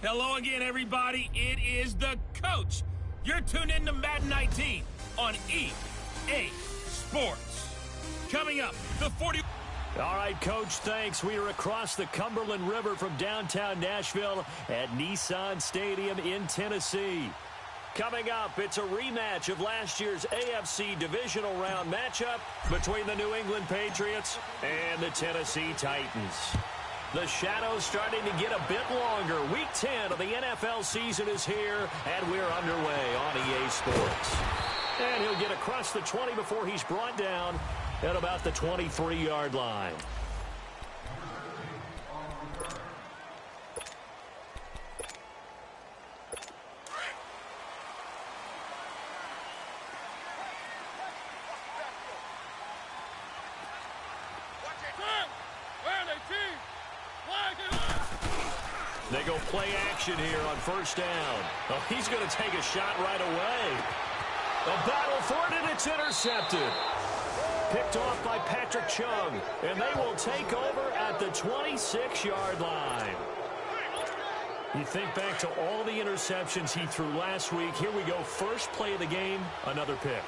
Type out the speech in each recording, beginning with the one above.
Hello again, everybody. It is the coach. You're tuned in to Madden 19 on EA Sports. Coming up, the 40... All right, Coach, thanks. We are across the Cumberland River from downtown Nashville at Nissan Stadium in Tennessee. Coming up, it's a rematch of last year's AFC divisional round matchup between the New England Patriots and the Tennessee Titans. The shadows starting to get a bit longer. Week 10 of the NFL season is here, and we're underway on EA Sports. And he'll get across the 20 before he's brought down at about the 23-yard line. They go play action here on first down. Oh, he's going to take a shot right away. A battle for it, and it's intercepted. Picked off by Patrick Chung, and they will take over at the 26-yard line. You think back to all the interceptions he threw last week. Here we go. First play of the game, another pick.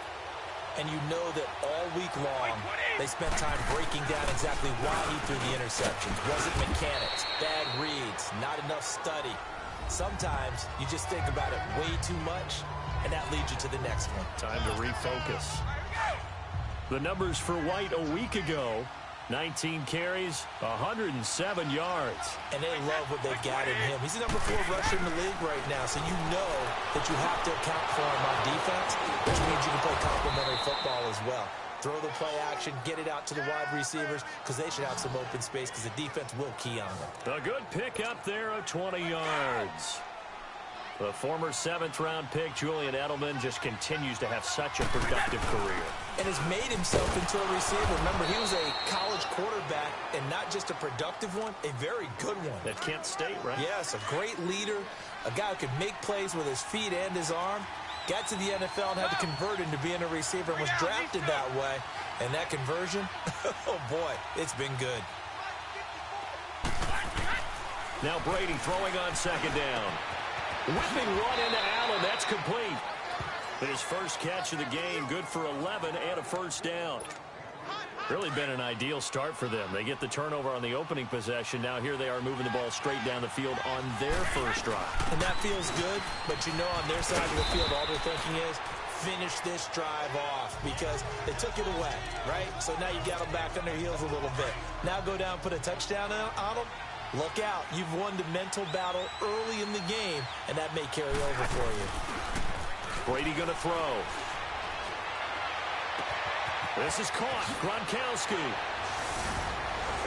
And you know that all week long, they spent time breaking down exactly why he threw the interceptions. Was it mechanics, bad reads, not enough study? Sometimes you just think about it way too much, and that leads you to the next one. Time to refocus. The numbers for White a week ago, 19 carries, 107 yards. And they love what they've got in him. He's the number 4 rusher in the league right now, so you know that you have to account for him on defense, which means you can play complementary football as well. Throw the play action, get it out to the wide receivers, because they should have some open space, because the defense will key on them. A good pick up there of 20 yards. The former 7th-round pick, Julian Edelman, just continues to have such a productive career. And has made himself into a receiver. Remember, he was a college quarterback, and not just a productive one, a very good one. At Kent State, right? Yes, a great leader, a guy who could make plays with his feet and his arm. Got to the NFL and had to convert into being a receiver and was drafted that way. And that conversion, oh boy, it's been good. Now Brady throwing on second down. Whipping one into Allen. That's complete. His first catch of the game, good for 11 and a first down. Really been an ideal start for them. They get the turnover on the opening possession. Now here they are moving the ball straight down the field on their first drive. And that feels good, but you know on their side of the field all they're thinking is finish this drive off because they took it away, right? So now you got them back on their heels a little bit. Now go down, put a touchdown on them. Look out. You've won the mental battle early in the game, and that may carry over for you. Brady going to throw. This is caught. Gronkowski.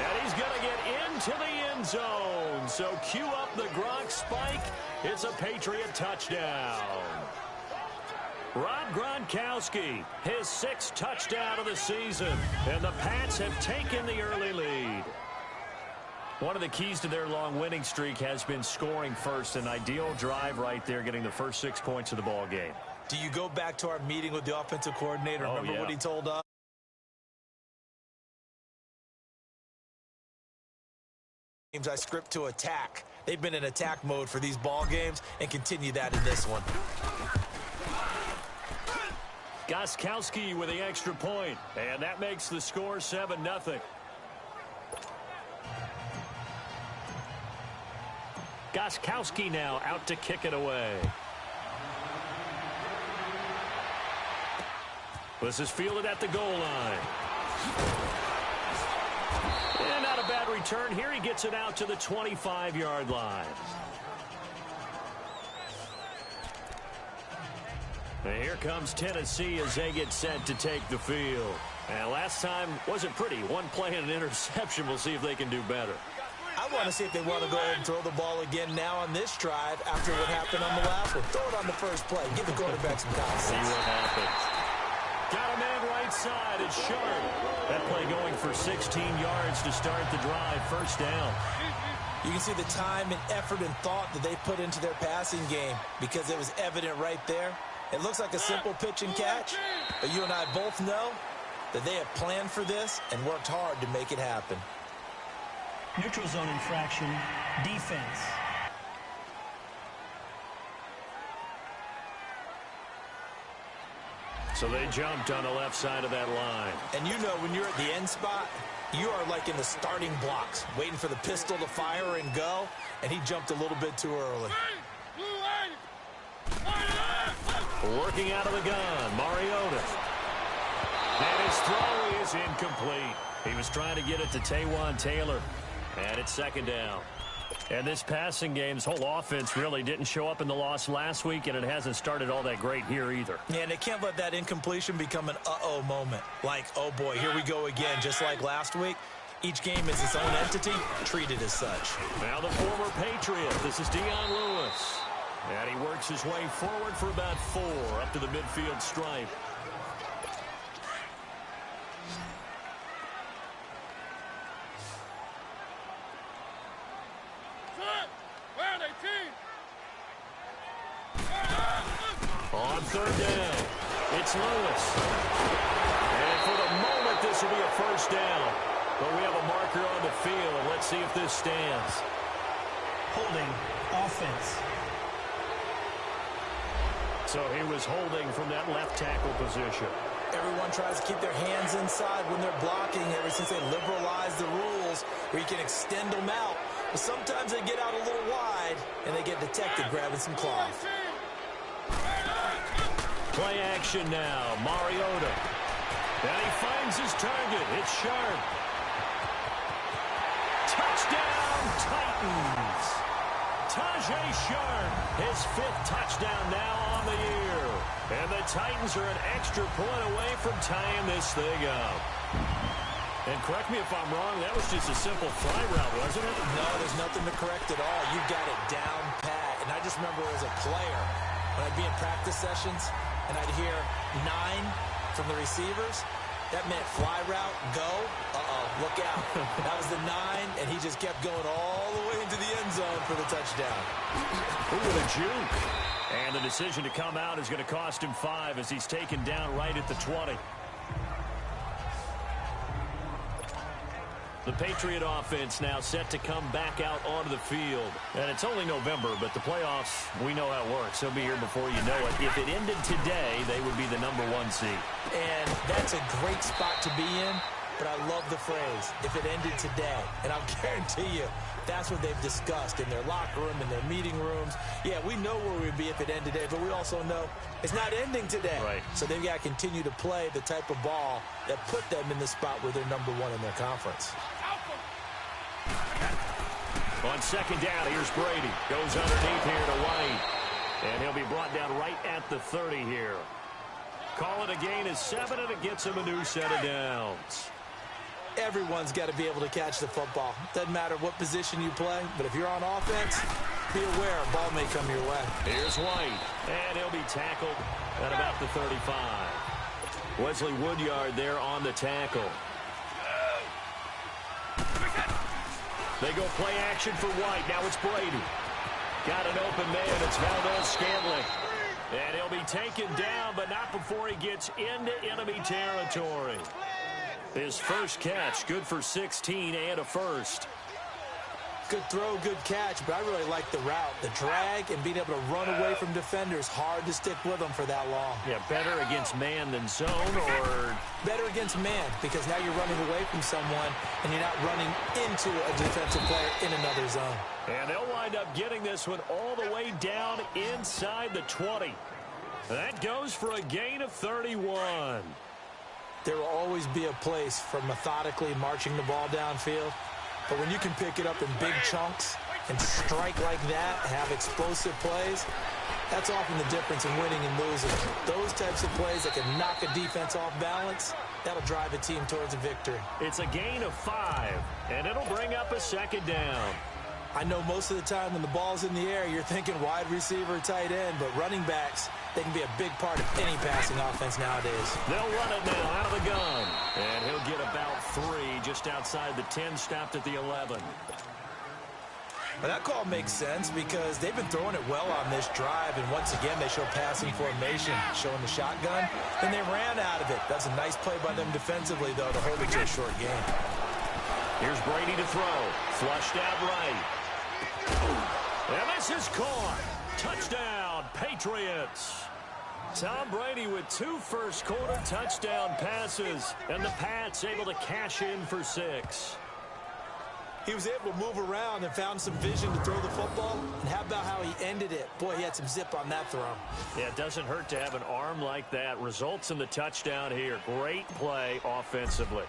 And he's going to get into the end zone. So cue up the Gronk spike. It's a Patriot touchdown. Rob Gronkowski, his 6th touchdown of the season. And the Pats have taken the early lead. One of the keys to their long winning streak has been scoring first. An ideal drive right there, getting the first 6 points of the ball game. Do you go back to our meeting with the offensive coordinator? Remember what he told us? I script to attack. They've been in attack mode for these ball games and continue that in this one. Gostkowski with the extra point, and that makes the score 7-0. Gostkowski now out to kick it away. This is fielded at the goal line. And not a bad return. Here he gets it out to the 25-yard line. And here comes Tennessee as they get set to take the field. And last time wasn't pretty. One play and an interception. We'll see if they can do better. I want to see if they want to go ahead and throw the ball again now on this drive after what happened on the last one. Throw it on the first play. Give the quarterback some time. See what happens. Got a man right side. It's Sharp. That play going for 16 yards to start the drive. First down. You can see the time and effort and thought that they put into their passing game because it was evident right there. It looks like a simple pitch and catch, but you and I both know that they have planned for this and worked hard to make it happen. Neutral zone infraction, defense. So they jumped on the left side of that line. And you know when you're at the end spot, you are like in the starting blocks, waiting for the pistol to fire and go, and he jumped a little bit too early. Working out of the gun, Mariota. And his throw is incomplete. He was trying to get it to Taywan Taylor, and it's second down. And this passing game's whole offense really didn't show up in the loss last week, and it hasn't started all that great here either. Yeah, and they can't let that incompletion become an uh-oh moment. Like, oh boy, here we go again, just like last week. Each game is its own entity, treated as such. Now the former Patriot, this is Dion Lewis. And he works his way forward for about 4 up to the midfield stripe. On third down, it's Lewis. And for the moment, this will be a first down. But we have a marker on the field. Let's see if this stands. Holding offense. So he was holding from that left tackle position. Everyone tries to keep their hands inside when they're blocking ever since they liberalized the rules where you can extend them out. But sometimes they get out a little wide and they get detected grabbing some cloth. Play action now, Mariota. And he finds his target. It's Sharp. Touchdown, Titans. Tajay Sharp, his 5th touchdown now on the year. And the Titans are an extra point away from tying this thing up. And correct me if I'm wrong, that was just a simple fly route, wasn't it? No, there's nothing to correct at all. You got it down pat. And I just remember as a player, when I'd be in practice sessions, and I'd hear 9 from the receivers, that meant fly route, go, look out. That was the 9, and he just kept going all the way into the end zone for the touchdown. Ooh, what a juke. And the decision to come out is going to cost him 5 as he's taken down right at the 20. The Patriot offense now set to come back out onto the field. And it's only November, but the playoffs, we know how it works. They'll be here before you know it. If it ended today, they would be the #1 seed. And that's a great spot to be in, but I love the phrase, if it ended today. And I'll guarantee you, that's what they've discussed in their locker room, in their meeting rooms. Yeah, we know where we'd be if it ended today, but we also know it's not ending today. Right. So they've got to continue to play the type of ball that put them in the spot where they're #1 in their conference. On second down, here's Brady. Goes underneath here to White. And he'll be brought down right at the 30 here. Call it a gain of 7, and it gets him a new set of downs. Everyone's got to be able to catch the football. Doesn't matter what position you play, but if you're on offense, be aware a ball may come your way. Here's White, and he'll be tackled at about the 35. Wesley Woodyard there on the tackle. They go play action for White. Now it's Brady. Got an open man. It's Valdez-Scantling. And he'll be taken down, but not before he gets into enemy territory. His first catch, good for 16 and a first. Good throw, good catch, but I really like the route. The drag and being able to run away from defenders, hard to stick with them for that long. Yeah, better against man than zone, or? Better against man, because now you're running away from someone and you're not running into a defensive player in another zone. And they'll wind up getting this one all the way down inside the 20. That goes for a gain of 31. There will always be a place for methodically marching the ball downfield. But when you can pick it up in big chunks and strike like that, have explosive plays, that's often the difference in winning and losing. Those types of plays that can knock a defense off balance, that'll drive a team towards a victory. It's a gain of 5, and it'll bring up a second down. I know most of the time when the ball's in the air, you're thinking wide receiver, tight end, but running backs, they can be a big part of any passing offense nowadays. They'll run it now out of the gun. And he'll get about 3 just outside the 10, stopped at the 11. Well, that call makes sense because they've been throwing it well on this drive, and once again they show passing formation, showing the shotgun. Then they ran out of it. That's a nice play by them defensively, though, to hold it to a short game. Here's Brady to throw. Flushed out right. And this is caught. Touchdown, Patriots. Tom Brady with 2 first-quarter touchdown passes, and the Pats able to cash in for 6. He was able to move around and found some vision to throw the football. And how about how he ended it? Boy, he had some zip on that throw. Yeah, it doesn't hurt to have an arm like that. Results in the touchdown here. Great play offensively.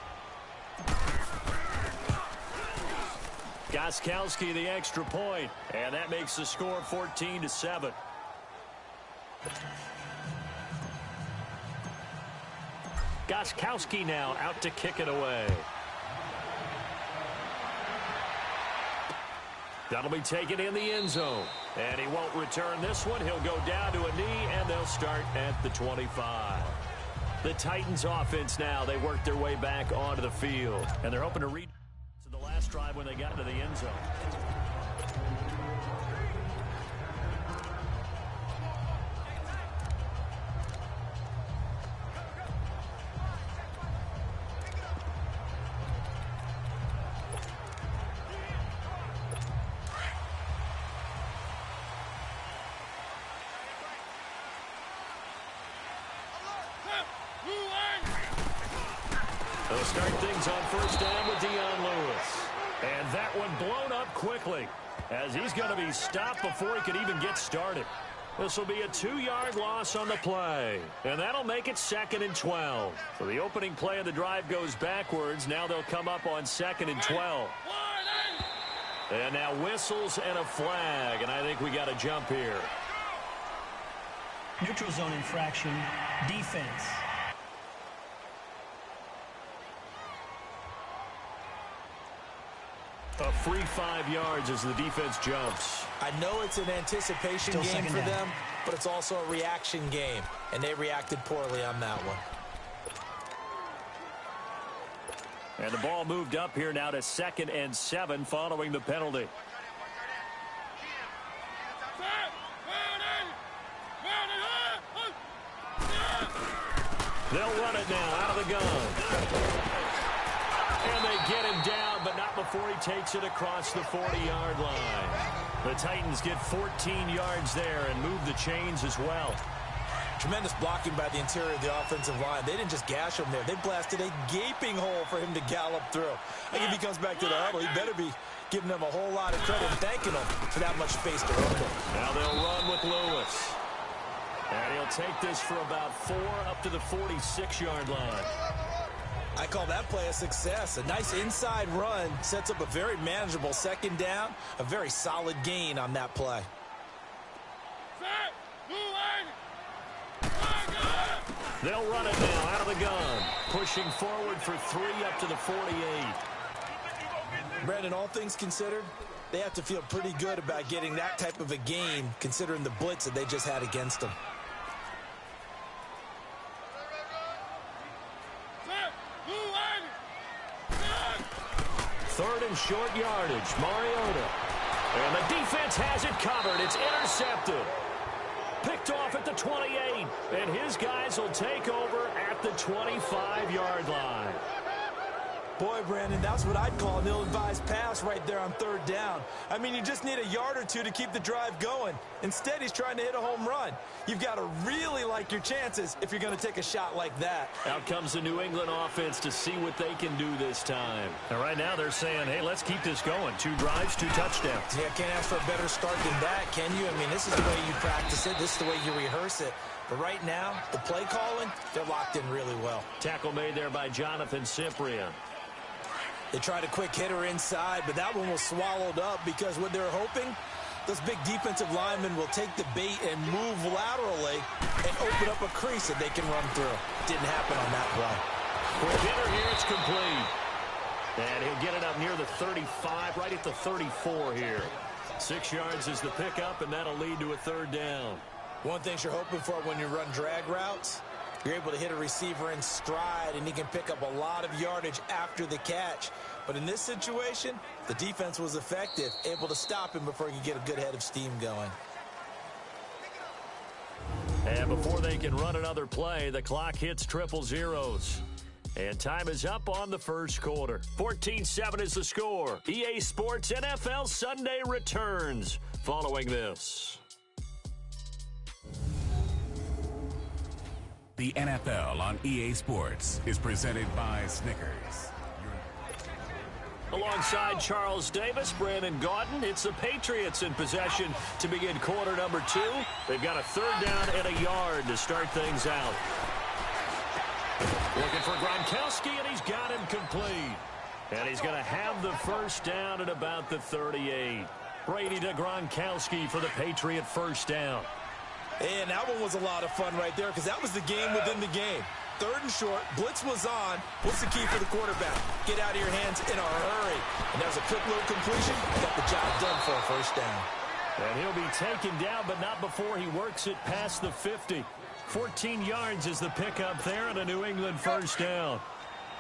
Gostkowski the extra point, and that makes the score 14-7. Gostkowski now out to kick it away. That'll be taken in the end zone. And he won't return this one. He'll go down to a knee, and they'll start at the 25. The Titans offense now, they work their way back onto the field. And they're hoping to read to the last drive when they got into the end zone. They'll start things on first down with Dion Lewis. And that one blown up quickly as he's going to be stopped before he could even get started. This will be a 2-yard loss on the play. And that'll make it 2nd and 12. So the opening play of the drive goes backwards. Now they'll come up on 2nd and 12. And now whistles and a flag. And I think we got a jump here. Neutral zone infraction, defense. A free 5 yards as the defense jumps. I know it's an anticipation game for them, but it's also a reaction game, and they reacted poorly on that one. And the ball moved up here now to 2nd and 7 following the penalty. They'll run it now out of the gun. And they get him down, but not before he takes it across the 40-yard line. The Titans get 14 yards there and move the chains as well. Tremendous blocking by the interior of the offensive line. They didn't just gash him there. They blasted a gaping hole for him to gallop through. I think if he comes back to the huddle, he better be giving them a whole lot of credit and thanking them for that much space to run with. Now they'll run with Lewis. And he'll take this for about 4 up to the 46-yard line. I call that play a success. A nice inside run sets up a very manageable 2nd down, a very solid gain on that play. They'll run it now out of the gun, pushing forward for 3 up to the 48. Brandon, all things considered, they have to feel pretty good about getting that type of a gain considering the blitz that they just had against them. Third and short yardage, Mariota. And the defense has it covered. It's intercepted. Picked off at the 28. And his guys will take over at the 25-yard line. Boy, Brandon, that's what I'd call an ill-advised pass right there on 3rd down. I mean, you just need a yard or 2 to keep the drive going. Instead, he's trying to hit a home run. You've got to really like your chances if you're going to take a shot like that. Out comes the New England offense to see what they can do this time. And right now they're saying, hey, let's keep this going. 2 drives, 2 touchdowns. Yeah, can't ask for a better start than that, can you? I mean, this is the way you practice it. This is the way you rehearse it. But right now, the play calling, they're locked in really well. Tackle made there by Jonathan Cyprien. They tried a quick hitter inside, but that one was swallowed up because what they're hoping, those big defensive linemen will take the bait and move laterally and open up a crease that they can run through. Didn't happen on that play. Quick hitter here, it's complete. And he'll get it up near the 35, right at the 34 here. 6 yards is the pickup, and that'll lead to a 3rd down. One thing you're hoping for when you run drag routes, you're able to hit a receiver in stride, and he can pick up a lot of yardage after the catch. But in this situation, the defense was effective, able to stop him before he could get a good head of steam going. And before they can run another play, the clock hits triple zeros. And time is up on the first quarter. 14-7 is the score. EA Sports NFL Sunday returns following this. The NFL on EA Sports is presented by Snickers. Alongside Charles Davis, Brandon Gaudin, it's the Patriots in possession to begin quarter number 2. They've got a third down and a yard to start things out. Looking for Gronkowski, and he's got him complete. And he's going to have the first down at about the 38. Brady to Gronkowski for the Patriot first down. And that one was a lot of fun right there because that was the game within the game. Third and short, blitz was on. What's the key for the quarterback? Get out of your hands in a hurry. And there's a quick little completion. Got the job done for a first down. And he'll be taken down, but not before he works it past the 50. 14 yards is the pickup there and a New England first down.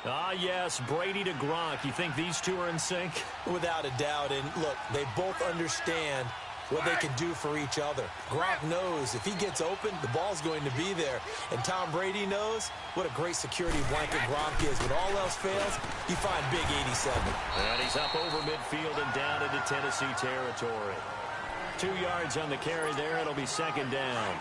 Ah, yes, Brady to Gronk. You think these two are in sync? Without a doubt. And look, they both understand what they can do for each other. Gronk knows if he gets open, the ball's going to be there. And Tom Brady knows what a great security blanket Gronk is. When all else fails, you find big 87. And he's up over midfield and down into Tennessee territory. 2 yards on the carry there. It'll be second down.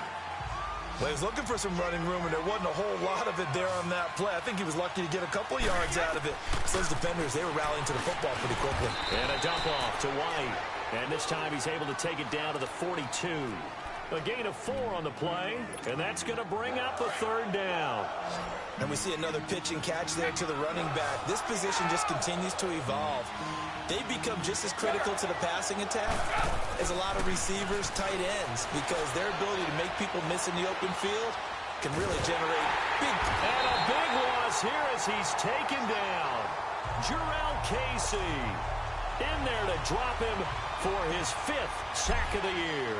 Well, he was looking for some running room, and there wasn't a whole lot of it there on that play. I think he was lucky to get a couple yards out of it. So those defenders, they were rallying to the football pretty quickly. And a dump off to White. And this time he's able to take it down to the 42. A gain of 4 on the play, and that's going to bring up a third down. And we see another pitch and catch there to the running back. This position just continues to evolve. They become just as critical to the passing attack as a lot of receivers, tight ends, because their ability to make people miss in the open field can really generate big. And a big loss here as he's taken down. Jarrell Casey in there to drop him for his 5th sack of the year.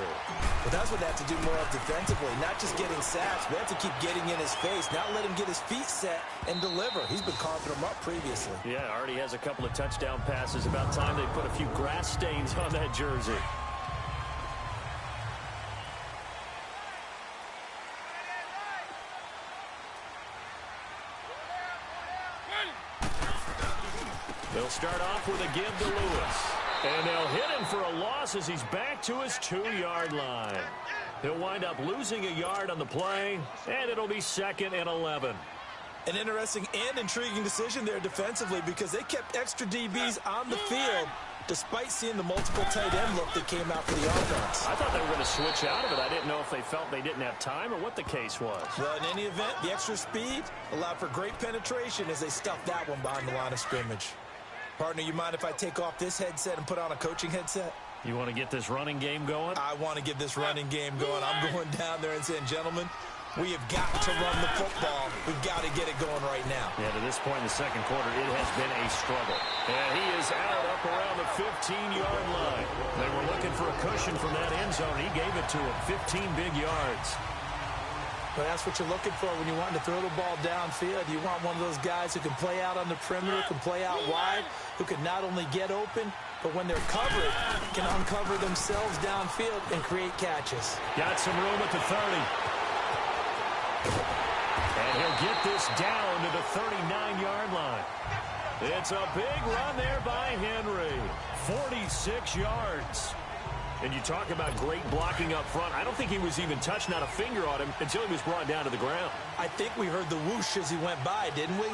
But that's what they have to do more of defensively, not just getting sacks. We have to keep getting in his face, not let him get his feet set and deliver. He's been carving them up previously. Yeah, already has a couple of touchdown passes. About time they put a few grass stains on that jersey. They'll start off with a give to Lewis. And they'll hit him for a loss as he's back to his 2-yard line. He'll wind up losing a yard on the play, and it'll be 2nd and 11. An interesting and intriguing decision there defensively because they kept extra DBs on the field despite seeing the multiple tight end look that came out for the offense. I thought they were going to switch out of it. I didn't know if they felt they didn't have time or what the case was. Well, in any event, the extra speed allowed for great penetration as they stuffed that one behind the line of scrimmage. Partner, you mind if I take off this headset and put on a coaching headset? You want to get this running game going? I want to get this running game going. I'm going down there and saying, gentlemen, we have got to run the football. We've got to get it going right now. Yeah, to this point in the second quarter, it has been a struggle. And he is out up around the 15-yard line. They were looking for a cushion from that end zone. He gave it to him, 15 big yards. But that's what you're looking for when you want to throw the ball downfield. You want one of those guys who can play out on the perimeter, can play out wide, who can not only get open, but when they're covered, can uncover themselves downfield and create catches. Got some room at the 30. And he'll get this down to the 39-yard line. It's a big run there by Henry. 46 yards. And you talk about great blocking up front. I don't think he was even touched, not a finger on him, until he was brought down to the ground. I think we heard the whoosh as he went by, didn't we?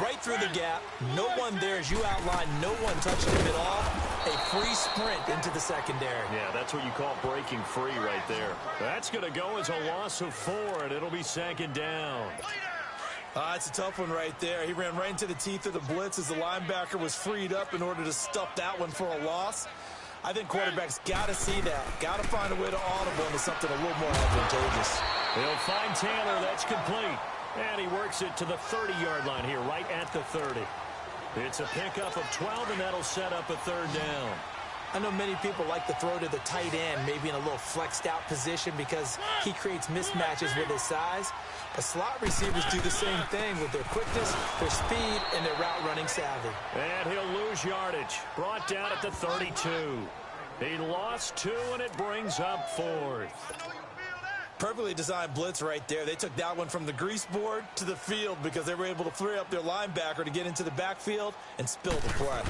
Right through the gap. No one there, as you outlined. No one touched him at all. A free sprint into the secondary. Yeah, that's what you call breaking free right there. That's going to go as a loss of 4, and it'll be 2nd down. It's a tough one right there. He ran right into the teeth of the blitz as the linebacker was freed up in order to stuff that one for a loss. I think quarterbacks got to see that. Got to find a way to audible into something a little more advantageous. He'll find Taylor. That's complete. And he works it to the 30-yard line here, right at the 30. It's a pickup of 12, and that'll set up a third down. I know many people like to throw to the tight end, maybe in a little flexed out position because he creates mismatches with his size. But slot receivers do the same thing with their quickness, their speed, and their route running savvy. And he'll lose yardage. Brought down at the 32. He lost 2, and it brings up 4th. Perfectly designed blitz right there. They took that one from the grease board to the field because they were able to free up their linebacker to get into the backfield and spill the play.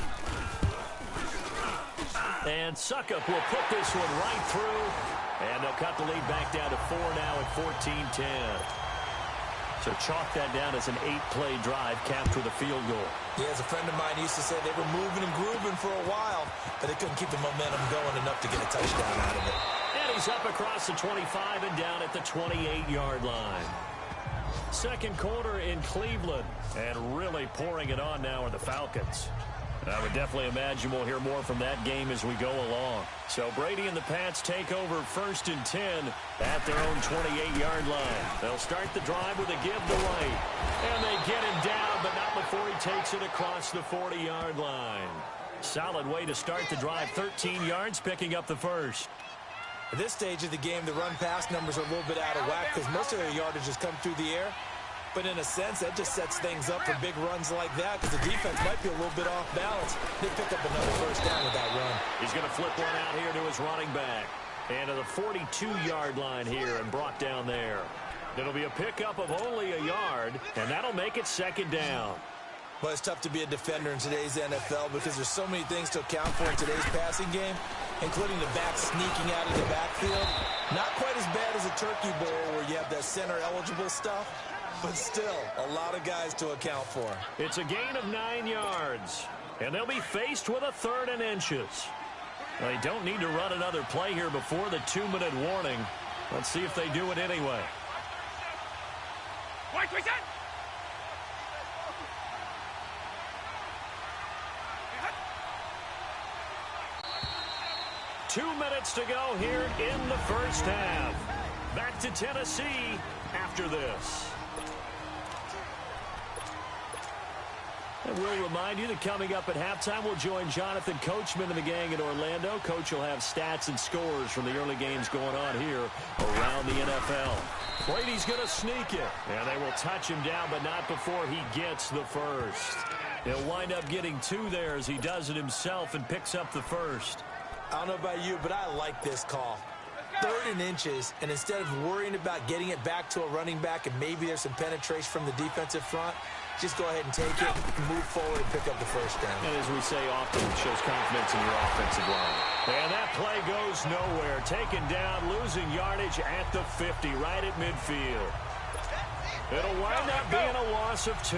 And Suckup will put this one right through. And they'll cut the lead back down to 4 now at 14-10. So chalk that down as an 8-play drive capped with a field goal. Yeah, as a friend of mine used to say, they were moving and grooving for a while, but they couldn't keep the momentum going enough to get a touchdown out of it. And he's up across the 25 and down at the 28-yard line. Second quarter in Cleveland, and really pouring it on now are the Falcons. I would definitely imagine we'll hear more from that game as we go along. So Brady and the Pats take over 1st and 10 at their own 28-yard line. They'll start the drive with a give to White. And they get him down, but not before he takes it across the 40-yard line. Solid way to start the drive. 13 yards, picking up the first. At this stage of the game, the run-pass numbers are a little bit out of whack because most of their yardage has come through the air. But in a sense, that just sets things up for big runs like that because the defense might be a little bit off balance. They pick up another first down with that run. He's going to flip one out here to his running back. And to the 42-yard line here and brought down there. It'll be a pickup of only a yard, and that'll make it 2nd down. Well, it's tough to be a defender in today's NFL because there's so many things to account for in today's passing game, including the back sneaking out of the backfield. Not quite as bad as a turkey bowl where you have that center-eligible stuff, but still a lot of guys to account for. It's a gain of 9 yards, and they'll be faced with a 3rd and inches. They don't need to run another play here before the 2-minute warning. Let's see if they do it anyway. 2 minutes to go here in the first half. Back to Tennessee after this. And we'll remind you that coming up at halftime, we'll join Jonathan Coachman and the gang in Orlando. Coach will have stats and scores from the early games going on here around the NFL. Brady's going to sneak it, and they will touch him down, but not before he gets the first. He'll wind up getting 2 there as he does it himself and picks up the first. I don't know about you, but I like this call. 3rd and inches, and instead of worrying about getting it back to a running back and maybe there's some penetration from the defensive front, just go ahead and take it, move forward, and pick up the first down. And as we say often, it shows confidence in your offensive line. And that play goes nowhere. Taken down, losing yardage at the 50, right at midfield. It'll wind up being a loss of 2,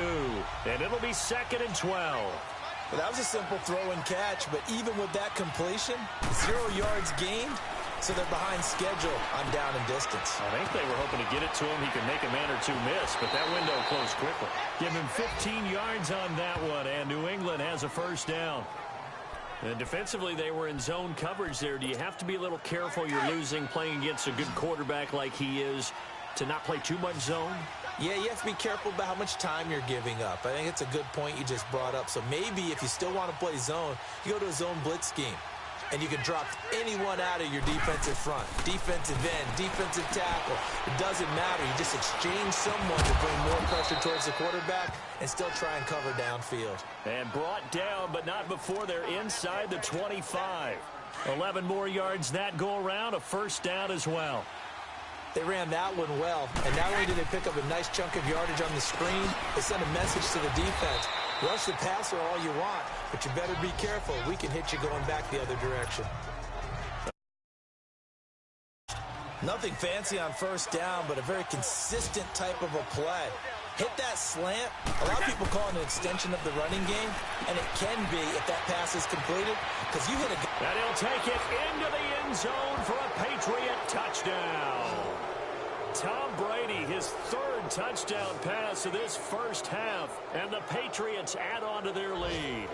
and it'll be 2nd and 12. Well, that was a simple throw and catch, but even with that completion, 0 yards gained, so they're behind schedule on down and distance. I think they were hoping to get it to him. He could make a man or 2 miss, but that window closed quickly. Give him 15 yards on that one, and New England has a first down. And defensively, they were in zone coverage there. Do you have to be a little careful? You're losing, playing against a good quarterback like he is, to not play too much zone? Yeah, you have to be careful about how much time you're giving up. I think it's a good point you just brought up. So maybe if you still want to play zone, you go to a zone blitz scheme. And you can drop anyone out of your defensive front. Defensive end, defensive tackle. It doesn't matter. You just exchange someone to bring more pressure towards the quarterback and still try and cover downfield. And brought down, but not before they're inside the 25. 11 more yards that go around, a first down as well. They ran that one well, and not only did they pick up a nice chunk of yardage on the screen, they sent a message to the defense. Rush the passer all you want, but you better be careful. We can hit you going back the other direction. Nothing fancy on first down, but a very consistent type of a play. Hit that slant. A lot of people call it an extension of the running game, and it can be if that pass is completed, because you hit a... And he'll take it into the end zone for a Patriot touchdown. Tom Brady, his 3rd touchdown pass of this first half, and the Patriots add on to their lead.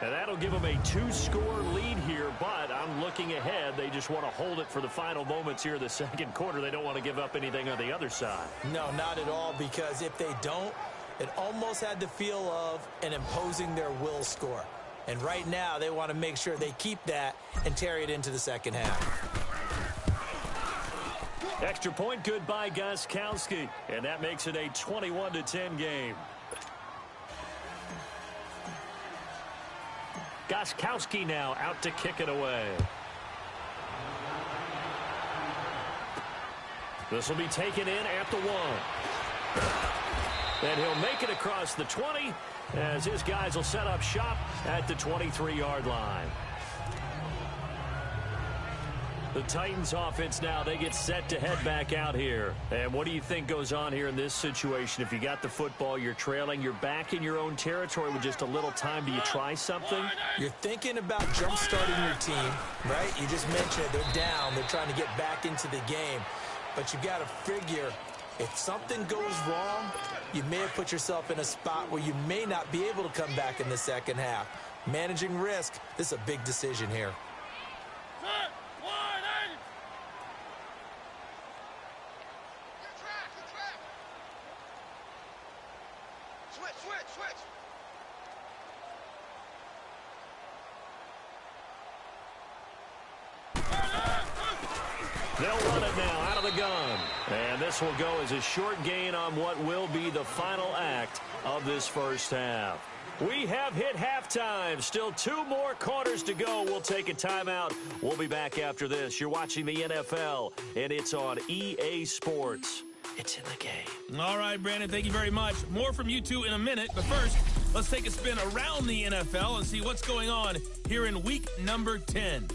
And that'll give them a 2-score lead here, but I'm looking ahead. They just want to hold it for the final moments here of the second quarter. They don't want to give up anything on the other side. No, not at all, because if they don't, it almost had the feel of an imposing their will score. And right now, they want to make sure they keep that and carry it into the second half. Extra point good by Gostkowski, and that makes it a 21-10 game. Gostkowski now out to kick it away. This will be taken in at the 1. And he'll make it across the 20 as his guys will set up shop at the 23-yard line. The Titans offense now, they get set to head back out here. And what do you think goes on here in this situation? If you got the football, you're trailing, you're back in your own territory with just a little time. Do you try something? You're thinking about jump-starting your team, right? You just mentioned it. They're down. They're trying to get back into the game. But you've got to figure, if something goes wrong, you may have put yourself in a spot where you may not be able to come back in the second half. Managing risk, this is a big decision here. They'll run it now out of the gun. And this will go as a short gain on what will be the final act of this first half. We have hit halftime. Still 2 more quarters to go. We'll take a timeout. We'll be back after this. You're watching the NFL, and it's on EA Sports. It's in the game. All right, Brandon, thank you very much. More from you two in a minute. But first, let's take a spin around the NFL and see what's going on here in week number 10.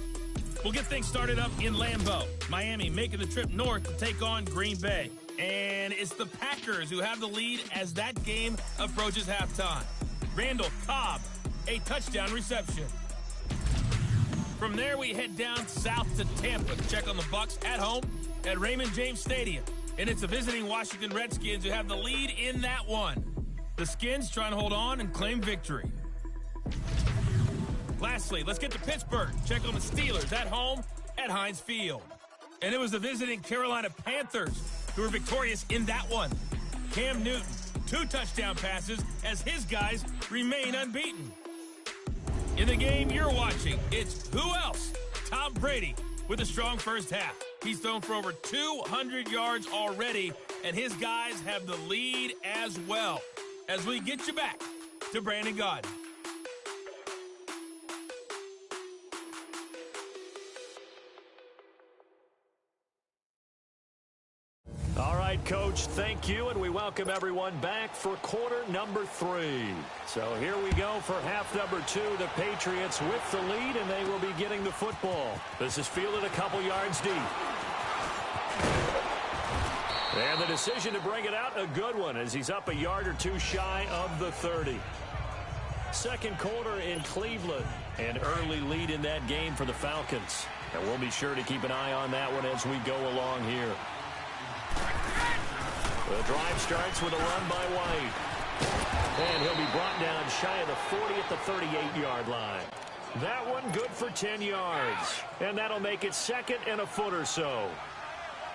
We'll get things started up in Lambeau. Miami making the trip north to take on Green Bay. And it's the Packers who have the lead as that game approaches halftime. Randall Cobb, a touchdown reception. From there, we head down south to Tampa to check on the Bucs at home at Raymond James Stadium. And it's the visiting Washington Redskins who have the lead in that one. The Skins trying to hold on and claim victory. Lastly, let's get to Pittsburgh. Check on the Steelers at home at Heinz Field. And it was the visiting Carolina Panthers who were victorious in that one. Cam Newton, 2 touchdown passes as his guys remain unbeaten. In the game you're watching, it's who else? Tom Brady with a strong first half. He's thrown for over 200 yards already, and his guys have the lead as well. As we get you back to Brandon Gaudin. All right, Coach, thank you, and we welcome everyone back for quarter number 3. So here we go for half number 2. The Patriots with the lead, and they will be getting the football. This is fielded a couple yards deep. And the decision to bring it out, a good one, as he's up a yard or 2 shy of the 30. Second quarter in Cleveland, an early lead in that game for the Falcons. And we'll be sure to keep an eye on that one as we go along here. The drive starts with a run by White. And he'll be brought down shy of the 40 at the 38-yard line. That one good for 10 yards. And that'll make it second and a foot or so.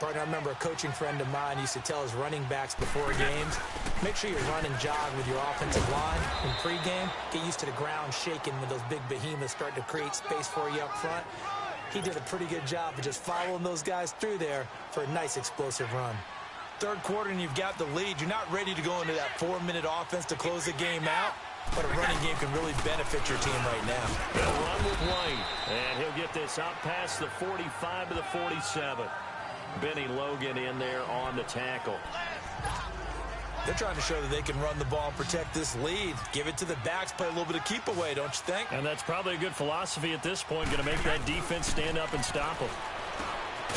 Partner, I remember a coaching friend of mine used to tell his running backs before games, make sure you run and jog with your offensive line in pregame. Get used to the ground shaking when those big behemoths start to create space for you up front. He did a pretty good job of just following those guys through there for a nice explosive run. Third quarter and you've got the lead. You're not ready to go into that 4-minute offense to close the game out, but a running game can really benefit your team right now. They'll run with White, and he'll get this out past the 45 to the 47. Benny Logan in there on the tackle. They're trying to show that they can run the ball and protect this lead. Give it to the backs, play a little bit of keep away, don't you think? And that's probably a good philosophy at this point, going to make that defense stand up and stop them.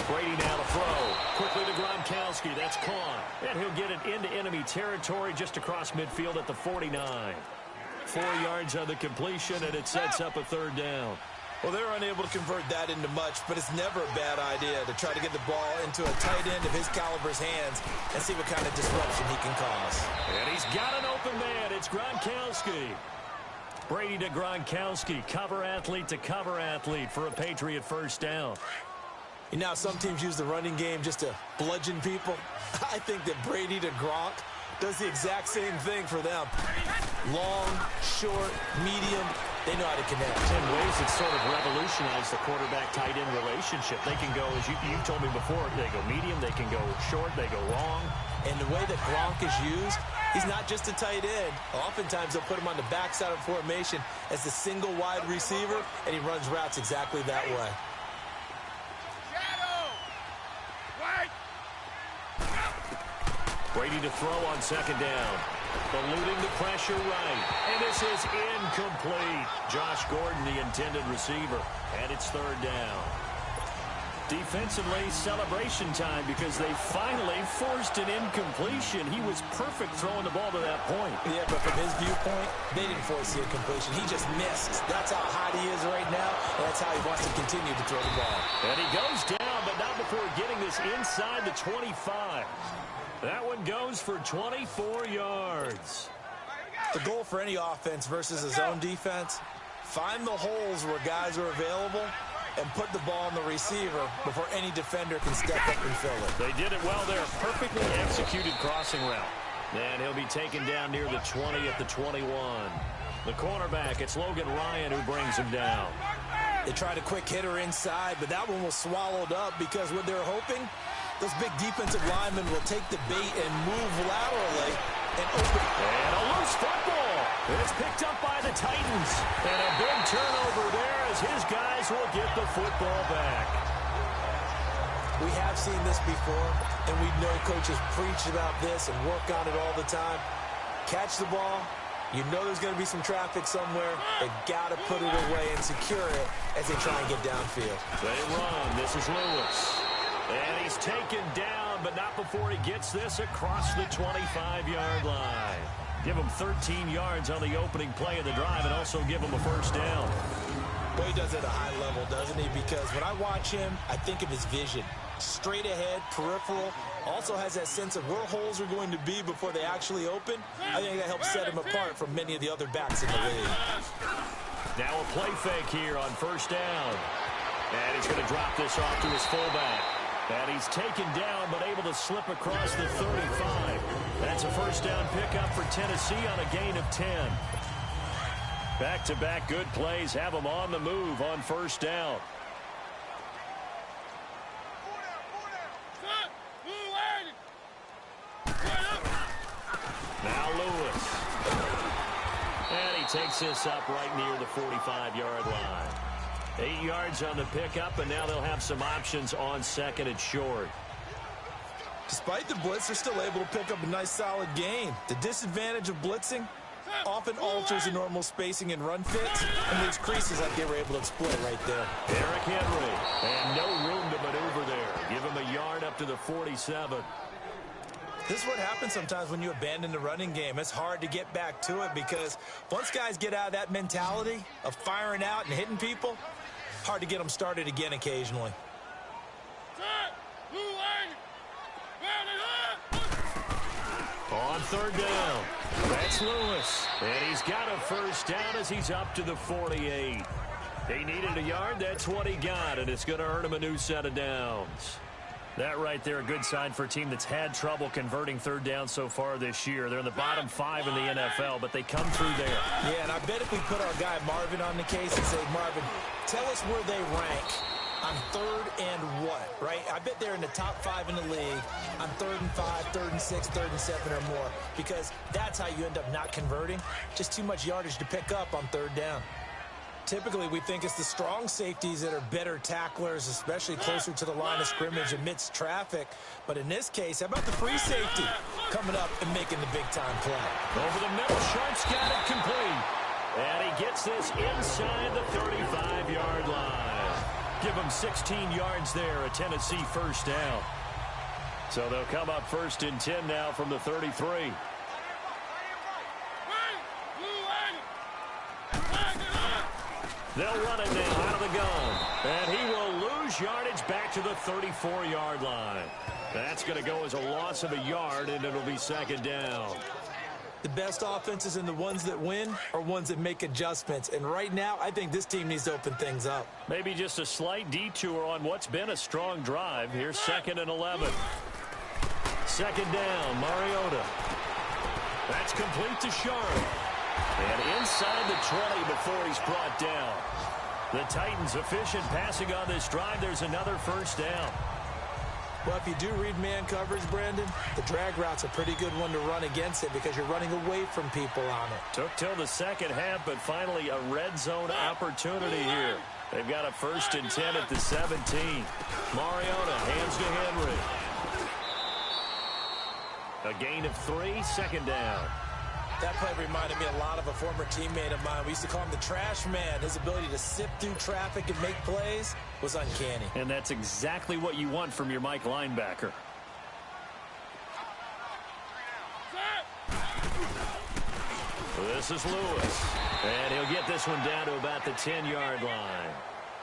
Brady now to throw. Quickly to Gronkowski. That's caught. And he'll get it into enemy territory just across midfield at the 49. 4 yards on the completion, and it sets up a third down. Well, they're unable to convert that into much, but it's never a bad idea to try to get the ball into a tight end of his caliber's hands and see what kind of disruption he can cause. And he's got an open man. It's Gronkowski. Brady to Gronkowski. Cover athlete to cover athlete for a Patriot first down. You know, some teams use the running game just to bludgeon people. I think that Brady to Gronk does the exact same thing for them. Long, short, medium, they know how to connect. In ways that sort of revolutionized the quarterback-tight end relationship. They can go, as you told me before, they go medium, they can go short, they go long. And the way that Gronk is used, he's not just a tight end. Oftentimes they'll put him on the backside of formation as the single wide receiver, and he runs routes exactly that way. Brady to throw on second down. Eluding the pressure right. And this is incomplete. Josh Gordon, the intended receiver. And it's third down. Defensively, celebration time because they finally forced an incompletion. He was perfect throwing the ball to that point. Yeah, but from his viewpoint, they didn't force the incompletion. He just missed. That's how hot he is right now, and that's how he wants to continue to throw the ball. And he goes down, but not before getting this inside the 25. That one goes for 24 yards. The goal for any offense versus his own defense, find the holes where guys are available and put the ball on the receiver before any defender can step up and fill it. They did it well there. Perfectly executed crossing route. And he'll be taken down near the 20 at the 21. The cornerback, it's Logan Ryan who brings him down. They tried a quick hitter inside, but that one was swallowed up because what they're hoping, those big defensive linemen will take the bait and move laterally and open. And a loose football. It's picked up by the Titans. And a big turnover there as his guys will get the football back. We have seen this before, and we know coaches preach about this and work on it all the time. Catch the ball. You know there's going to be some traffic somewhere. They've got to put it away and secure it as they try and get downfield. They run. This is Lewis. And he's taken down, but not before he gets this across the 25-yard line. Give him 13 yards on the opening play of the drive and also give him a first down. Well, he does it at a high level, doesn't he? Because when I watch him, I think of his vision. Straight ahead, peripheral, also has that sense of where holes are going to be before they actually open. I think that helps set him apart from many of the other backs in the league. Now a play fake here on first down. And he's going to drop this off to his fullback. And he's taken down but able to slip across the 35. That's a first down pickup for Tennessee on a gain of 10. Back-to-back good plays have them on the move on first down. Now Lewis. And he takes this up right near the 45-yard line. 8 yards on the pickup, and now they'll have some options on second and short. Despite the blitz, they're still able to pick up a nice solid gain. The disadvantage of blitzing often alters the normal spacing and run fits and leaves creases like they were able to exploit right there. Eric Henry, and no room to maneuver there. Give him a yard up to the 47. This is what happens sometimes when you abandon the running game. It's hard to get back to it because once guys get out of that mentality of firing out and hitting people, hard to get them started again occasionally. On third down, that's Lewis. And he's got a first down as he's up to the 48. He needed a yard. That's what he got, and it's going to earn him a new set of downs. That right there, a good sign for a team that's had trouble converting third down so far this year. They're in the bottom 5 in the NFL, but they come through there. Yeah, and I bet if we put our guy Marvin on the case and say, Marvin, tell us where they rank on third and what, right? I bet they're in the top 5 in the league on 3rd and 5, 3rd and 6, 3rd and 7 or more, because that's how you end up not converting. Just too much yardage to pick up on third down. Typically, we think it's the strong safeties that are better tacklers, especially closer to the line of scrimmage amidst traffic. But in this case, how about the free safety coming up and making the big-time play? Over the middle, Sharp's got it complete. And he gets this inside the 35-yard line. Give him 16 yards there, a Tennessee first down. So they'll come up first and 10 now from the 33. They'll run it now out of the gun. And he will lose yardage back to the 34-yard line. That's going to go as a loss of a yard, and it'll be second down. The best offenses and the ones that win are ones that make adjustments. And right now, I think this team needs to open things up. Maybe just a slight detour on what's been a strong drive. Here's 2nd and 11. Second down, Mariota. That's complete to Sharp. And inside the 20 before he's brought down. The Titans efficient passing on this drive. There's another first down. Well, if you do read man coverage, Brandon, the drag route's a pretty good one to run against it because you're running away from people on it. Took till the second half, but finally a red zone opportunity here. They've got a 1st and 10 at the 17. Mariota hands to Henry. A gain of 3, second down. That play reminded me a lot of a former teammate of mine. We used to call him the trash man. His ability to sift through traffic and make plays was uncanny. And that's exactly what you want from your Mike linebacker. This is Lewis. And he'll get this one down to about the 10-yard line.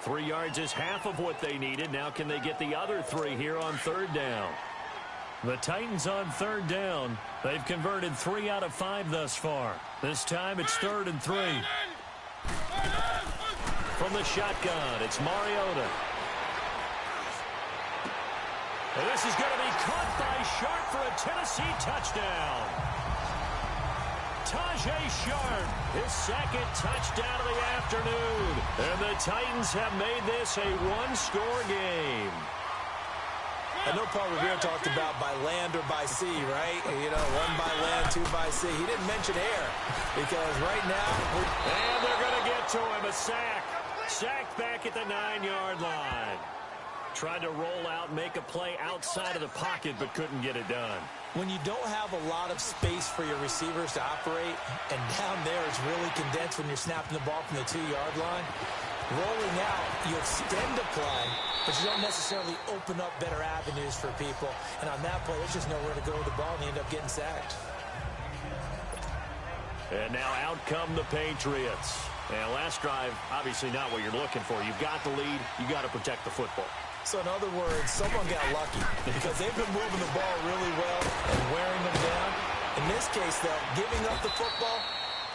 3 yards is half of what they needed. Now can they get the other 3 here on third down? The Titans on third down. They've converted 3 out of 5 thus far. This time it's 3rd and 3. From the shotgun, it's Mariota. And this is going to be caught by Sharp for a Tennessee touchdown. Tajay Sharp, his 2nd touchdown of the afternoon. And the Titans have made this a one-score game. I know Paul Revere talked about by land or by sea, right? You know, 1 by land, 2 by sea. He didn't mention air because right now... And they're going to get to him, a sack. Sacked back at the 9-yard line. Tried to roll out, make a play outside of the pocket, but couldn't get it done. When you don't have a lot of space for your receivers to operate, and down there it's really condensed when you're snapping the ball from the 2-yard line, rolling out, you extend a play, but you don't necessarily open up better avenues for people. And on that play, there's just nowhere to go with the ball, and they end up getting sacked. And now out come the Patriots. And last drive, obviously not what you're looking for. You've got the lead. You got to protect the football. So in other words, someone got lucky because they've been moving the ball really well and wearing them down. In this case, though, giving up the football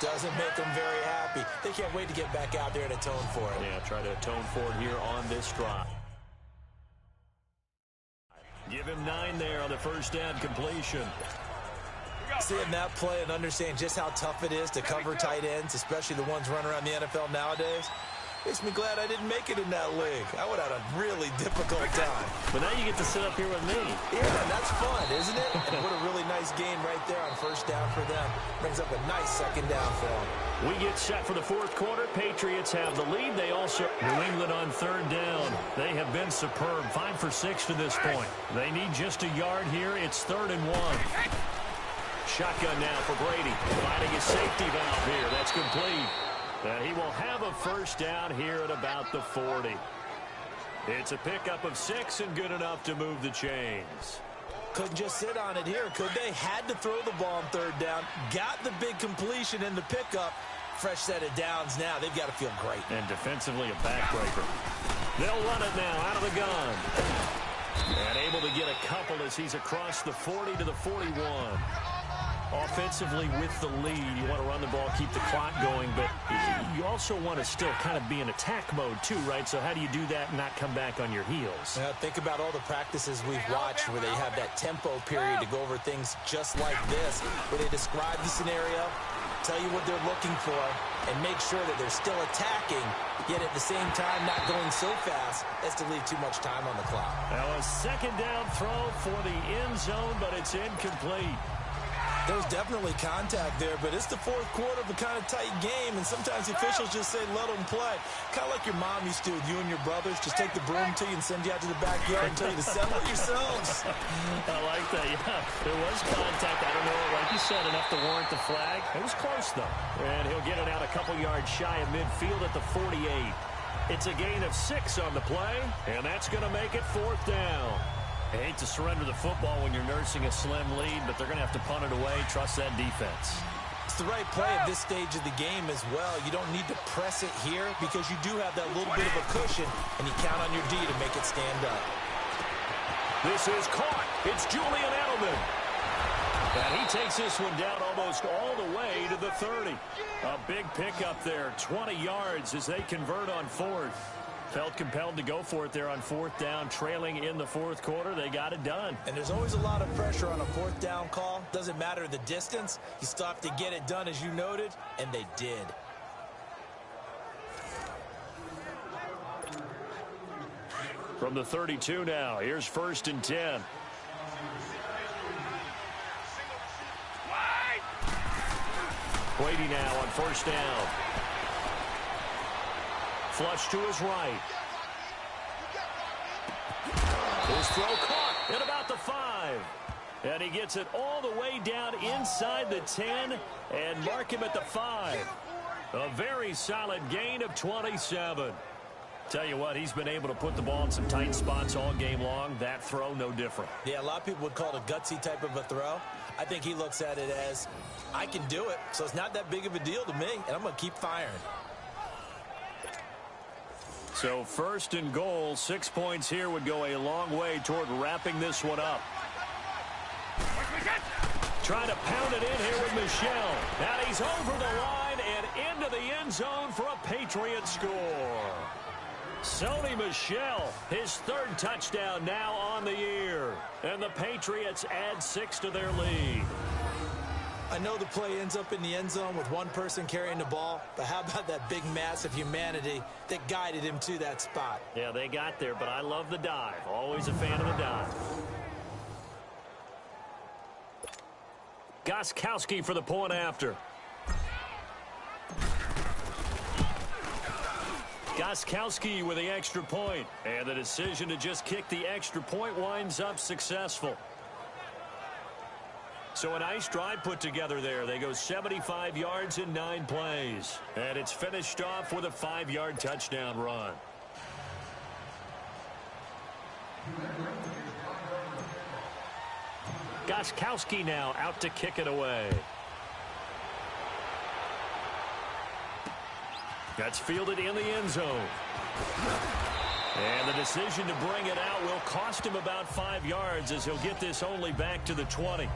doesn't make them very happy. They can't wait to get back out there and atone for it. Yeah, try to atone for it here on this drive. Give him 9 there on the first down completion. Seeing that play and understand just how tough it is to cover tight ends, especially the ones running around the NFL nowadays, makes me glad I didn't make it in that league. I would have had a really difficult time. But now you get to sit up here with me. Yeah, that's fun, isn't it? And what a really nice game right there on first down for them. Brings up a nice second down for them. We get set for the 4th quarter. Patriots have the lead. They also... New England on third down. They have been superb. 5 for 6 to this point. They need just a yard here. It's 3rd and 1. Shotgun now for Brady. Finding his safety valve here. That's complete. And he will have a first down here at about the 40. It's a pickup of 6 and good enough to move the chains. Couldn't just sit on it here, could they? Had to throw the ball on third down. Got the big completion in the pickup. Fresh set of downs now. They've got to feel great. And defensively a backbreaker. They'll run it now out of the gun. And able to get a couple as he's across the 40 to the 41. Offensively with the lead, you want to run the ball, keep the clock going, but you also want to still kind of be in attack mode too, right? So how do you do that and not come back on your heels? Think about all the practices we've watched where they have that tempo period to go over things just like this, where they describe the scenario, tell you what they're looking for, and make sure that they're still attacking, yet at the same time not going so fast as to leave too much time on the clock. Now a second down throw for the end zone, but it's incomplete. There's definitely contact there, but it's the 4th quarter of a kind of tight game, and sometimes the officials just say, let them play. Kind of like your mom used to with you and your brothers. Just take the broom to you and send you out to the backyard and tell you to settle it yourselves. I like that, yeah. There was contact. I don't know, like you said, enough to warrant the flag. It was close, though. And he'll get it out a couple yards shy of midfield at the 48. It's a gain of 6 on the play, and that's going to make it 4th down. I hate to surrender the football when you're nursing a slim lead, but they're going to have to punt it away. Trust that defense. It's the right play at this stage of the game as well. You don't need to press it here because you do have that little bit of a cushion, and you count on your D to make it stand up. This is caught. It's Julian Edelman. And he takes this one down almost all the way to the 30. A big pickup there, 20 yards as they convert on 4th. Felt compelled to go for it there on 4th down, trailing in the 4th quarter. They got it done. And there's always a lot of pressure on a 4th down call. Doesn't matter the distance. You still have to get it done, as you noted, and they did. From the 32 now, here's 1st and 10. Brady now on 1st down. Flush to his right. His throw caught at about the 5. And he gets it all the way down inside the 10 and mark him at the 5. A very solid gain of 27. Tell you what, he's been able to put the ball in some tight spots all game long. That throw, no different. Yeah, a lot of people would call it a gutsy type of a throw. I think he looks at it as, I can do it, so it's not that big of a deal to me, and I'm going to keep firing. So first and goal, 6 points here would go a long way toward wrapping this one up. Trying to pound it in here with Michel. And he's over the line and into the end zone for a Patriots score. Sony Michel, his third touchdown now on the year. And the Patriots add 6 to their lead. I know the play ends up in the end zone with one person carrying the ball, but how about that big mass of humanity that guided him to that spot? Yeah, they got there, but I love the dive. Always a fan of the dive. Gostkowski for the point after. Gostkowski with the extra point. And the decision to just kick the extra point winds up successful. So a nice drive put together there. They go 75 yards in 9 plays. And it's finished off with a 5-yard touchdown run. Gostkowski now out to kick it away. That's fielded in the end zone. And the decision to bring it out will cost him about 5 yards as he'll get this only back to the 20.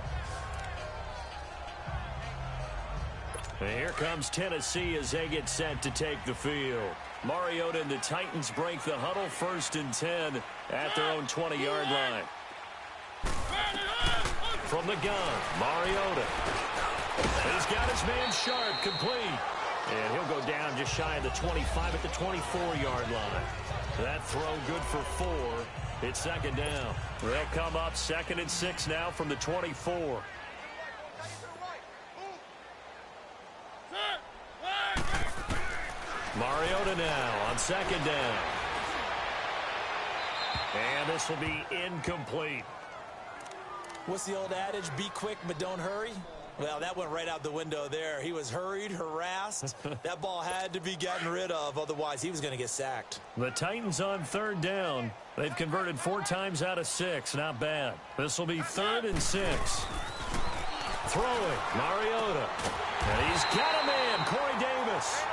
And here comes Tennessee as they get set to take the field. Mariota and the Titans break the huddle, 1st and 10 at their own 20-yard line. From the gun, Mariota. He's got his man Sharp complete. And he'll go down just shy of the 25 at the 24-yard line. That throw good for 4. It's second down. They'll come up 2nd and 6 now from the 24. Mariota now on 2nd down. And this will be incomplete. What's the old adage? Be quick, but don't hurry. Well, that went right out the window there. He was hurried, harassed. That ball had to be gotten rid of, otherwise he was going to get sacked. The Titans on 3rd down. They've converted 4 times out of 6. Not bad. This will be 3rd and 6. Throwing, Mariota. And he's got a man, Corey Davis.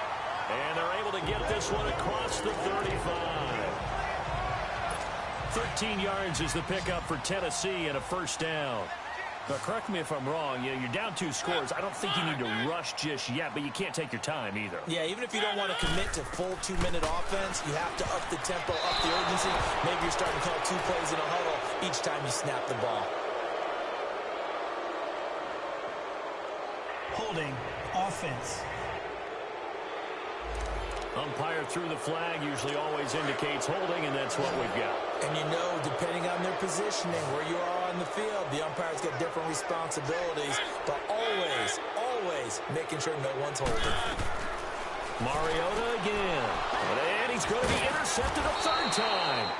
And they're able to get this one across the 35. 13 yards is the pickup for Tennessee and a 1st down. Now, correct me if I'm wrong. You're down 2 scores. I don't think you need to rush just yet, but you can't take your time either. Yeah, even if you don't want to commit to full 2-minute offense, you have to up the tempo, up the urgency. Maybe you're starting to call 2 plays in a huddle each time you snap the ball. Holding offense. Umpire threw the flag, usually always indicates holding, and that's what we've got. And you know, depending on their positioning, where you are on the field, the umpire's got different responsibilities, but always making sure no one's holding. Mariota again. And he's going to be intercepted a 3rd time.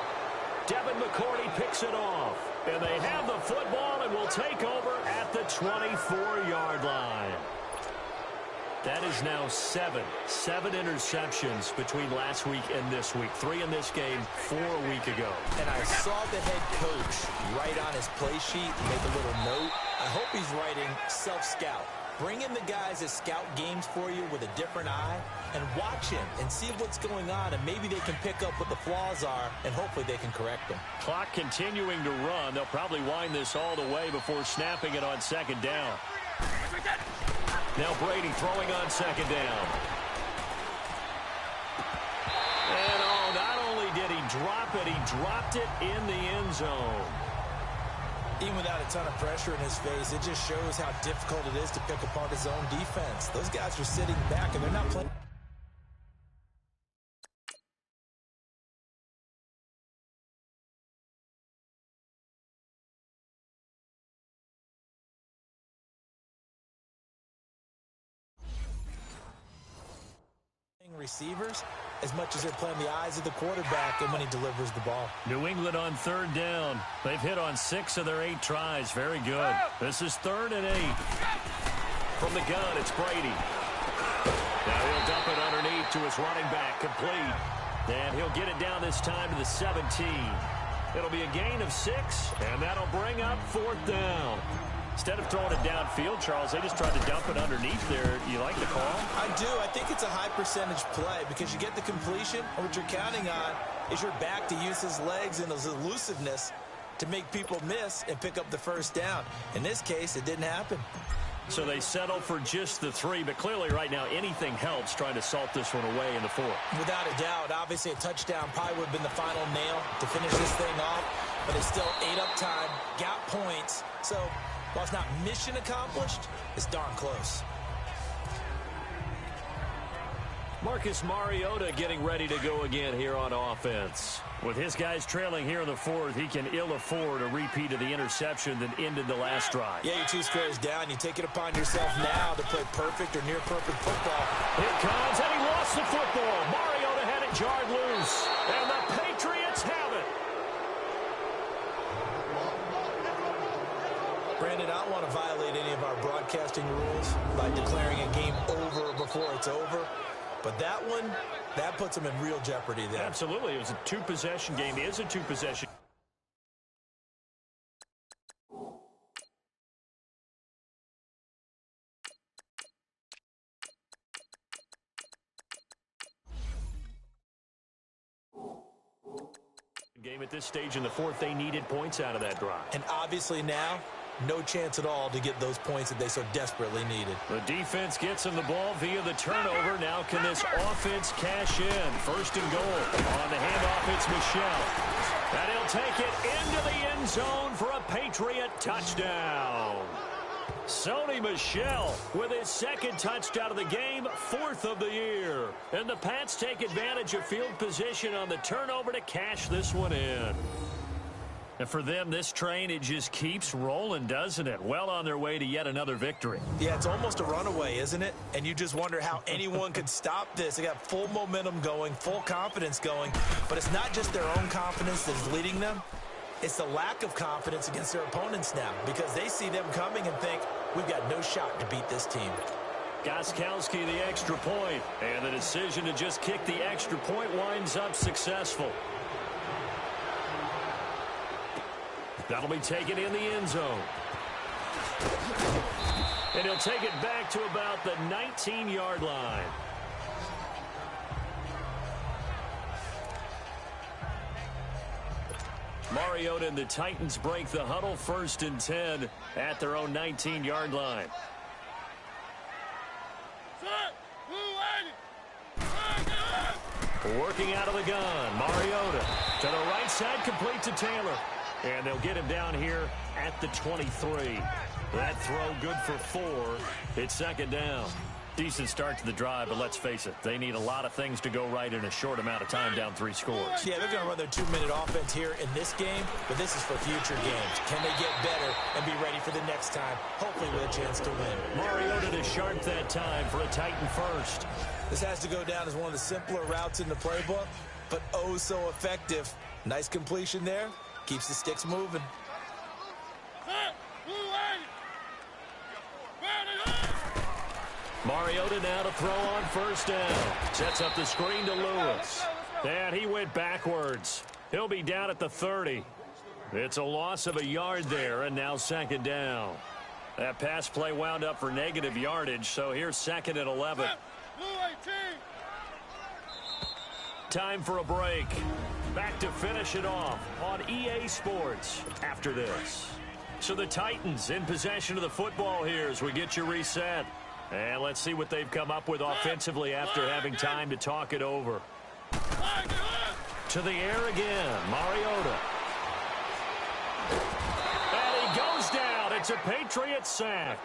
Devin McCourty picks it off. And they have the football and will take over at the 24-yard line. That is now 7 interceptions between last week and this week. 3 in this game, 4 a week ago. And I saw the head coach write on his play sheet, make a little note. I hope he's writing self-scout. Bring in the guys that scout games for you with a different eye and watch him and see what's going on, and maybe they can pick up what the flaws are, and hopefully they can correct them. Clock continuing to run. They'll probably wind this all the way before snapping it on 2nd down. Now Brady throwing on 2nd down. And not only did he drop it, he dropped it in the end zone. Even without a ton of pressure in his face, it just shows how difficult it is to pick apart his own defense. Those guys are sitting back, and they're not playing. Receivers, as much as they're playing the eyes of the quarterback and when he delivers the ball. New England on 3rd down. They've hit on 6 of their 8 tries. Very good. This is 3rd and 8. From the gun, it's Brady. Now he'll dump it underneath to his running back, complete. And he'll get it down this time to the 17. It'll be a gain of 6, and that'll bring up 4th down. Instead of throwing it downfield, Charles, they just tried to dump it underneath there. You like the call? I do. I think it's a high percentage play because you get the completion, and what you're counting on is your back to use his legs and his elusiveness to make people miss and pick up the 1st down. In this case, it didn't happen. So they settle for just the 3, but clearly right now anything helps trying to salt this one away in the 4th. Without a doubt, obviously a touchdown probably would have been the final nail to finish this thing off, but it's still ate up time, got points. So while it's not mission accomplished, it's darn close. Marcus Mariota getting ready to go again here on offense. With his guys trailing here in the 4th, he can ill afford a repeat of the interception that ended the last drive. Yeah, you're 2 squares down. You take it upon yourself now to play perfect or near-perfect football. Here it comes, and he lost the football. Mariota had it jarred loose, and the Patriots have it. Brandon, I don't want to violate any of our broadcasting rules by declaring a game over before it's over. But that one, that puts them in real jeopardy there. Absolutely. It was a 2-possession game. It is a 2-possession. Game at this stage in the 4th, they needed points out of that drive. And obviously now, no chance at all to get those points that they so desperately needed. The defense gets him the ball via the turnover. Now can this offense cash in? 1st and goal. On the handoff, it's Michel. And he'll take it into the end zone for a Patriot touchdown. Sony Michel with his 2nd touchdown of the game, 4th of the year. And the Pats take advantage of field position on the turnover to cash this one in. And for them, this train, it just keeps rolling, doesn't it? Well on their way to yet another victory. Yeah, it's almost a runaway, isn't it? And you just wonder how anyone could stop this. They got full momentum going, full confidence going. But it's not just their own confidence that is leading them. It's the lack of confidence against their opponents now because they see them coming and think, we've got no shot to beat this team. Gostkowski the extra point, and the decision to just kick the extra point winds up successful. That'll be taken in the end zone. And he'll take it back to about the 19-yard line. Mariota and the Titans break the huddle, 1st and 10 at their own 19-yard line. Working out of the gun, Mariota to the right side, complete to Taylor. And they'll get him down here at the 23. That throw good for 4. It's 2nd down. Decent start to the drive, but let's face it, they need a lot of things to go right in a short amount of time, down 3 scores. Yeah, they're going to run their 2-minute offense here in this game, but this is for future games. Can they get better and be ready for the next time, hopefully with a chance to win? Mariota to sharp that time for a Titan first. This has to go down as one of the simpler routes in the playbook, but oh so effective. Nice completion there. Keeps the sticks moving. Mariota now to throw on 1st down. Sets up the screen to Lewis. And he went backwards. He'll be down at the 30. It's a loss of a yard there, and now 2nd down. That pass play wound up for negative yardage, so here's 2nd and 11. Time for a break. Back to finish it off on EA Sports after this. So the Titans in possession of the football here as we get you reset. And let's see what they've come up with offensively after having time to talk it over. To the air again, Mariota. And he goes down. It's a Patriot sack.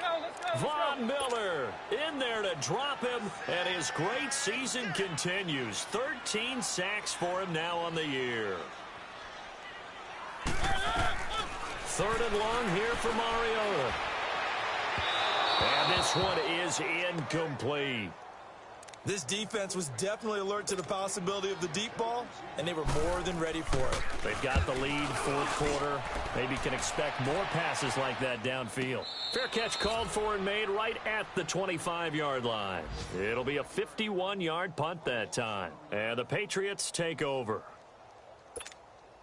Von Miller in there to drop him, and his great season continues. 13 sacks for him now on the year. 3rd and long here for Mariota. And this one is incomplete. This defense was definitely alert to the possibility of the deep ball, and they were more than ready for it. They've got the lead, fourth quarter. Maybe can expect more passes like that downfield. Fair catch called for and made right at the 25-yard line. It'll be a 51-yard punt that time. And the Patriots take over.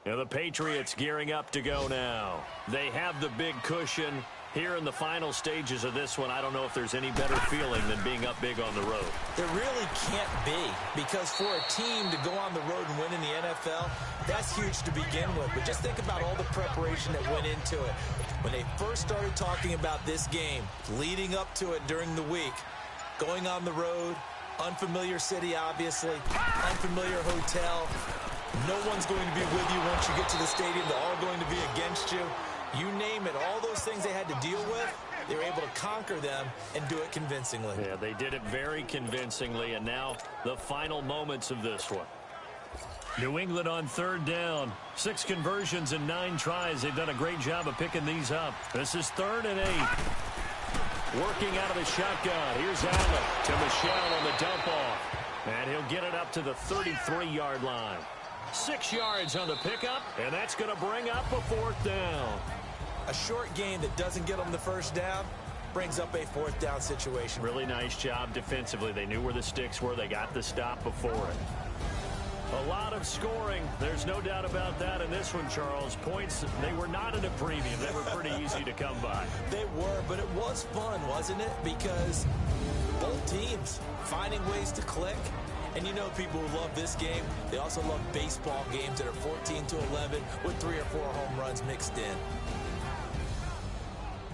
And the Patriots gearing up to go now. They have the big cushion. Here in the final stages of this one, I don't know if there's any better feeling than being up big on the road. There really can't be, because for a team to go on the road and win in the NFL, that's huge to begin with. But just think about all the preparation that went into it. When they first started talking about this game, leading up to it during the week, going on the road, unfamiliar city, obviously, unfamiliar hotel. No one's going to be with you once you get to the stadium. They're all going to be against you. You name it, all those things they had to deal with, they were able to conquer them and do it convincingly. Yeah, they did it very convincingly, and now the final moments of this one. New England on third down. 6 conversions and 9 tries. They've done a great job of picking these up. This is 3rd and 8. Working out of the shotgun. Here's Allen to Michelle on the dump off. And he'll get it up to the 33-yard line. 6 yards on the pickup, and that's going to bring up a 4th down. A short game that doesn't get them the first down brings up a 4th down situation. Really nice job defensively. They knew where the sticks were. They got the stop before it. A lot of scoring. There's no doubt about that in this one, Charles. Points, they were not in a premium. They were pretty easy to come by. They were, but it was fun, wasn't it? Because both teams finding ways to click. And you know people who love this game, they also love baseball games that are 14-11 with 3 or 4 home runs mixed in.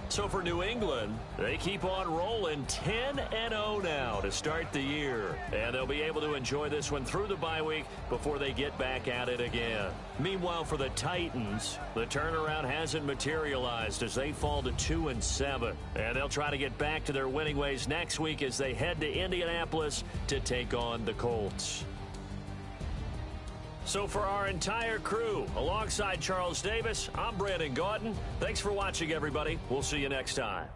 So for New England, they keep on rolling 10-0 now to start the year. And they'll be able to enjoy this one through the bye week before they get back at it again. Meanwhile, for the Titans, the turnaround hasn't materialized as they fall to 2-7. And they'll try to get back to their winning ways next week as they head to Indianapolis to take on the Colts. So for our entire crew, alongside Charles Davis, I'm Brandon Gaudin. Thanks for watching, everybody. We'll see you next time.